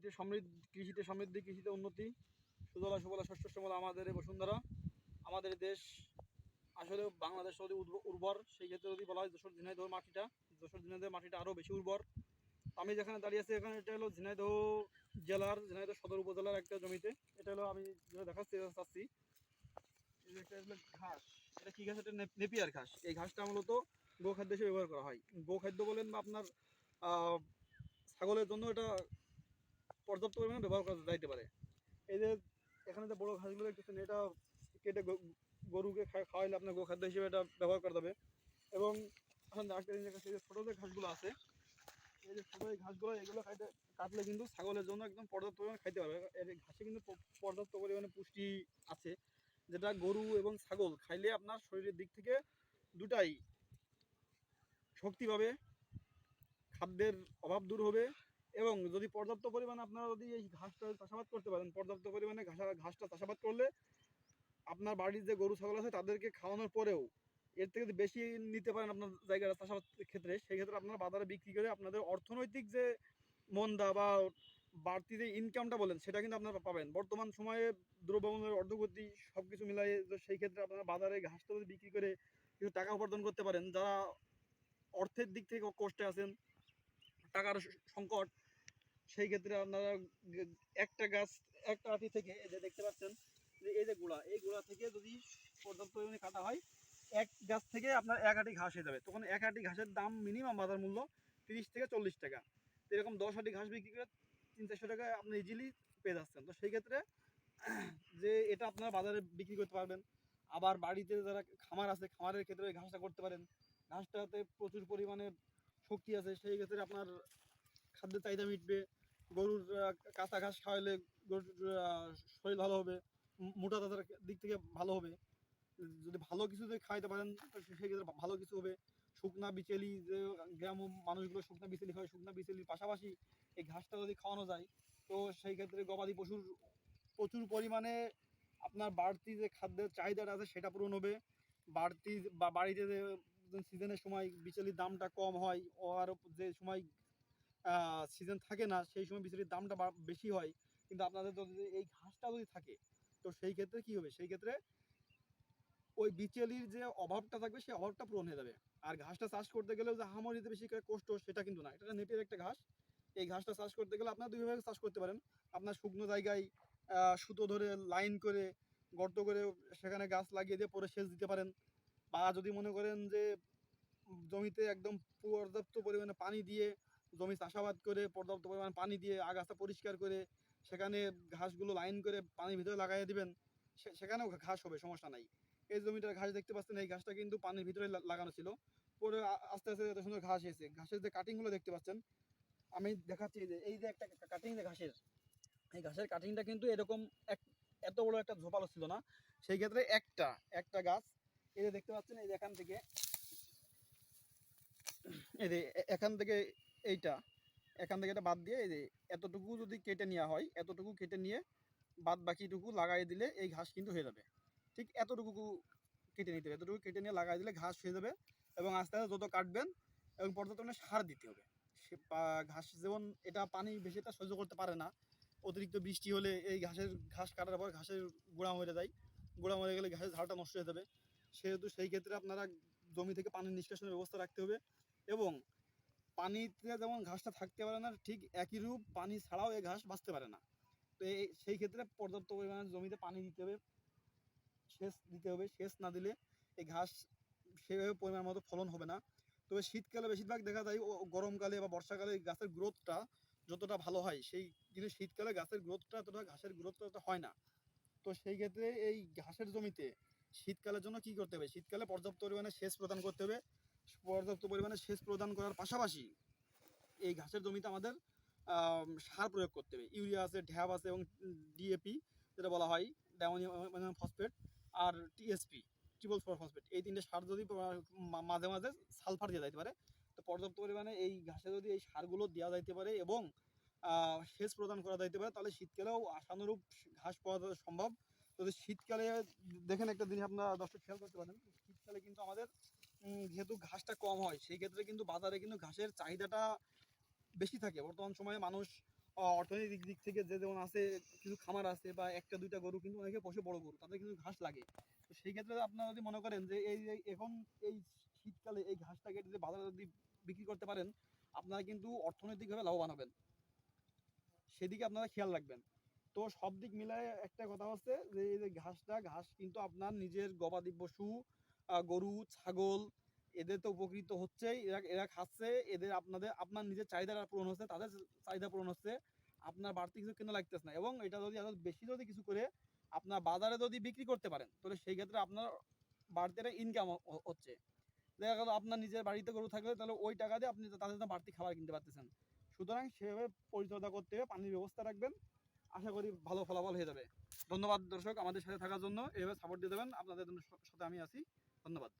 কৃষিতে সমৃদ্ধি, কৃষিতে উন্নতি, সুজলা সুফলা শস্য শ্যামলা আমাদের এই বসুন্ধরা। আমাদের দেশ আসলে বাংলাদেশ যদি উর্বর, সেই ক্ষেত্রে যদি বলা হয় যশোর ঝিনাইদহের মাটিটা আরও বেশি উর্বর। আমি যেখানে দাঁড়িয়ে আছি এখানে, এটা হলো ঝিনাইদহ জেলার, ঝিনাইদহ সদর উপজেলার একটা জমিতে। এটা হলো আমি যেটা দেখাচ্ছি চাচ্ছি, এটা হলো ঘাস। এটা কি ঘাস? এটা নেপিয়ার ঘাস। এই ঘাসটা মূলত গোখাদ্য হিসেবে ব্যবহার করা হয়। গোখাদ্য বলেন বা আপনার ছাগলের জন্য এটা পর্যাপ্ত পরিমাণে ব্যবহার করা যাইতে পারে। এই যে এখানে যে বড় ঘাসগুলো দেখতেছেন, এটা কেটে গরুকে খাওয়াইলে আপনার গোখাদ্য হিসেবে এটা ব্যবহার করা যাবে। এবং এখন একটা জিনিস দেখাচ্ছি, যে ছোটো যে ঘাসগুলো আছে, এই যে ছোটো এই ঘাসগুলো, এগুলো কাটলে কিন্তু ছাগলের জন্য একদম পর্যাপ্ত পরিমাণে খাইতে পারবে। এর ঘাসে কিন্তু পর্যাপ্ত পরিমাণে পুষ্টি আছে, যেটা গরু এবং ছাগল খাইলে আপনার শরীরের দিক থেকে দুটাই শক্তি পাবে, খাদ্যের অভাব দূর হবে। এবং যদি পর্যাপ্ত পরিমাণে আপনারা যদি এই ঘাসটা চাষাবাদ করতে পারেন, পর্যাপ্ত পরিমাণে ঘাসটা চাষাবাদ করলে আপনার বাড়ির যে গরু ছাগল আছে তাদেরকে খাওয়ানোর পরেও এর থেকে যদি বেশি নিতে পারেন আপনার জায়গাটা চাষাবাদ ক্ষেত্রে, সেই ক্ষেত্রে আপনারা বাজারে বিক্রি করে আপনাদের অর্থনৈতিক যে মন্দা বা বাড়তি যে ইনকামটা বলেন, সেটা কিন্তু আপনারা পাবেন। বর্তমান সময়ে দ্রব্যমূল্যের ঊর্ধ্বগতি সব কিছু মিলাই, সেই ক্ষেত্রে আপনারা বাজারে ঘাসটা যদি বিক্রি করে কিছু টাকা উপার্জন করতে পারেন, যারা অর্থের দিক থেকে কষ্টে আছেন, টাকার সংকট, সেই ক্ষেত্রে আপনারা একটা গাছ, একটা আটি থেকে এই যে দেখতে পাচ্ছেন যে এই যে এই গুঁড়া থেকে যদি পর্যাপ্ত পরিমাণে কাটা হয়, এক গাছ থেকে আপনার এক আটি ঘাস হয়ে যাবে। তখন এক আটি ঘাসের দাম মিনিমাম বাজার মূল্য 30 থেকে 40 টাকা। তো এরকম 10 আটি ঘাস বিক্রি করে 300-400 টাকায় আপনি ইজিলি পেয়ে যাচ্ছেন। তো সেই ক্ষেত্রে যে এটা আপনারা বাজারে বিক্রি করতে পারবেন। আবার বাড়িতে যারা খামার আছে, খামারের ক্ষেত্রে ওই ঘাসটা করতে পারেন। ঘাসটাতে প্রচুর পরিমাণে শক্তি আছে, সেই ক্ষেত্রে আপনার খাদ্যের চাহিদা মিটবে। গরুর কাঁচা ঘাস খাওয়াইলে গরুর শরীর ভালো হবে, মোটা তাজার দিক থেকে ভালো হবে। যদি ভালো কিছু যদি খাওয়াইতে পারেন সেক্ষেত্রে ভালো কিছু হবে। শুকনা বিচেলি, যে গ্রাম্য মানুষগুলো শুকনা বিচেলি খায়, শুকনা বিচেলির পাশাপাশি এই ঘাসটা যদি খাওয়ানো যায়, তো সেই ক্ষেত্রে গবাদি পশুর প্রচুর পরিমাণে আপনার বাড়তি যে খাদ্যের চাহিদাটা আছে সেটা পূরণ হবে। বাড়তি বা বাড়িতে যে সিজনের সময় বিচেলির দামটা কম হয়, আর যে সময় সিজন থাকে না সেই সময় বিচেলির দামটা বেশি হয়, কিন্তু আপনাদের যদি এই ঘাসটা যদি থাকে, তো সেই ক্ষেত্রে কী হবে, সেই ক্ষেত্রে ওই বিচেলির যে অভাবটা থাকবে সেই অভাবটা পূরণ হয়ে যাবে। আর ঘাসটা চাষ করতে গেলেও যে হামারিতে বেশি কষ্ট সেটা কিন্তু না, এটা নেপিয়ার একটা ঘাস। এই ঘাসটা চাষ করতে গেলে আপনার দুইভাবে চাষ করতে পারেন। আপনার শুকনো জায়গায় সুতো ধরে লাইন করে গর্ত করে সেখানে গাছ লাগিয়ে দিয়ে পরে সেচ দিতে পারেন। বা যদি মনে করেন যে জমিতে একদম পর্যাপ্ত পরিমাণে পানি দিয়ে জমি চাষাবাদ করে পর্যাপ্ত পরিমাণে পানি দিয়ে আগাছা পরিষ্কার করে সেখানে ঘাসগুলো লাইন করে পানির ভিতরে লাগাই দিবেন, সেখানেও ঘাস হবে, সমস্যা নাই। এই জমিটার ঘাস দেখতে পাচ্ছেন, এই ঘাসটা কিন্তু পানির ভিতরে লাগানো ছিল, পরে আস্তে আস্তে এত সুন্দর ঘাস হয়েছে। ঘাসের যে কাটিংগুলো দেখতে পাচ্ছেন, আমি দেখাচ্ছি যে এই যে একটা কাটিং যে ঘাসের, এই ঘাসের কাটিংটা কিন্তু এরকম এত বড় একটা ঝোপালো ছিল না। সেই ক্ষেত্রে একটা গাছ, এই যে দেখতে পাচ্ছেন, এই যে এখান থেকে এই যে এখান থেকে এইটা, এখান থেকে এটা বাদ দিয়ে এই যে এতটুকু যদি কেটে নেওয়া হয়, এতটুকু কেটে নিয়ে বাদ বাকিটুকু লাগাই দিলে এই ঘাস কিন্তু হয়ে যাবে। ঠিক এতটুকু কেটে নিতে হবে, এতটুকু কেটে নিয়ে লাগাই দিলে ঘাস হয়ে যাবে। এবং আস্তে আস্তে যত কাটবেন এবং পর্যাপ্ত সার দিতে হবে। ঘাস যেমন এটা পানি বেশিটা সহ্য করতে পারে না, অতিরিক্ত বৃষ্টি হলে এই ঘাস কাটার পর ঘাসের গোড়া মরে যায়, গোড়া মরে গেলে ঘাসের ঝাড়টা নষ্ট হয়ে যাবে। সেহেতু সেই ক্ষেত্রে আপনারা জমি থেকে পানির নিষ্কাশনের ব্যবস্থা রাখতে হবে। এবং পানিতে যেমন ঘাসটা থাকতে পারে না, ঠিক একই রূপ পানি ছাড়াও এই ঘাস বাঁচতে পারে না। তো সেই ক্ষেত্রে পর্যাপ্ত পরিমাণে জমিতে পানি দিতে হবে, সেচ দিতে হবে। সেচ না দিলে এই ঘাস সেভাবে পরিমাণ মতো ফলন হবে না। তবে শীতকালে বেশিরভাগ দেখা যায়, গরমকালে বা বর্ষাকালে গাছের গ্রোথটা যতটা ভালো হয়, সেই কিন্তু শীতকালে গাছের গ্রোথটা এতটা, ঘাসের গ্রোথটা এতটা হয় না। তো সেই ক্ষেত্রে এই ঘাসের জমিতে শীতকালের জন্য কি করতে হবে, শীতকালে পর্যাপ্ত পরিমাণে সেচ প্রদান করতে হবে। পর্যাপ্ত পরিমাণে সেচ প্রদান করার পাশাপাশি এই ঘাসের জমিতে আমাদের সার প্রয়োগ করতে হবে। ইউরিয়া আছে, ঢ্যাব আছে এবং ডিএপি যেটা বলা হয়, ডাইমোনিয়াম ফসফেট, আর টিএসপি, ট্রিপল সুপার ফসফেট, এই তিনটে সার যদি মাঝে মাঝে সালফার দেওয়া যাইতে পারে, তো পর্যাপ্ত পরিমাণে এই ঘাসে যদি এই সারগুলো দেওয়া যাইতে পারে এবং সেচ প্রদান করা যাইতে পারে, তাহলে শীতকালেও আশানুরূপ ঘাস পাওয়া সম্ভব। যদি শীতকালে দেখেন, একটা জিনিস আপনারা দর্শক খেয়াল করতে পারেন, শীতকালে কিন্তু আমাদের যেহেতু ঘাসটা কম হয়, সেই ক্ষেত্রে কিন্তু বাজারে কিন্তু ঘাসের চাহিদাটা বেশি থাকে। বর্তমান সময়ে মানুষ অর্থনৈতিক দিক থেকে যে যেমন আছে, কিছু খামার আছে বা একটা দুইটা গরু কিন্তু অনেকে পোষে বড় গরু, তাদের কিন্তু ঘাস লাগে। তো সেই ক্ষেত্রে আপনারা যদি মনে করেন যে এই যে এখন এই শীতকালে এই ঘাসটা কেটে যদি বাজারে যদি বিক্রি করতে পারেন, আপনারা কিন্তু অর্থনৈতিকভাবে লাভবান হবেন। সেদিকে আপনারা খেয়াল রাখবেন। তো সব দিক মিলায় একটা কথা হচ্ছে যে এই যে ঘাস কিন্তু আপনার নিজের গবাদি পশু, গরু ছাগল, এদের তো উপকৃত হচ্ছেই, এরা এরা খাচ্ছে, এদের আপনার নিজের চাহিদাটা পূরণ হচ্ছে, তাদের চাহিদা পূরণ হচ্ছে, আপনার বাড়তি কিছু কেনা লাগতেছে না। এবং এটা যদি আরো বেশি যদি কিছু করে আপনার বাজারে যদি বিক্রি করতে পারেন, তাহলে সেই ক্ষেত্রে আপনার বাড়তি একটা ইনকাম হচ্ছে। দেখা গেল আপনার নিজের বাড়িতে গরু থাকলে তাহলে ওই টাকা দিয়ে আপনি তাদের জন্য বাড়তি খাবার কিনতে পারতেছেন। সুতরাং সেভাবে পরিচর্যা করতে হবে, পানির ব্যবস্থা রাখবেন, আশা করি ভালো ফলাফল হয়ে যাবে। ধন্যবাদ দর্শক, আমাদের সাথে থাকার জন্য। এভাবে সাপোর্ট দিয়ে দেবেন, আপনাদের জন্য সাথে আমি আছি। ধন্যবাদ।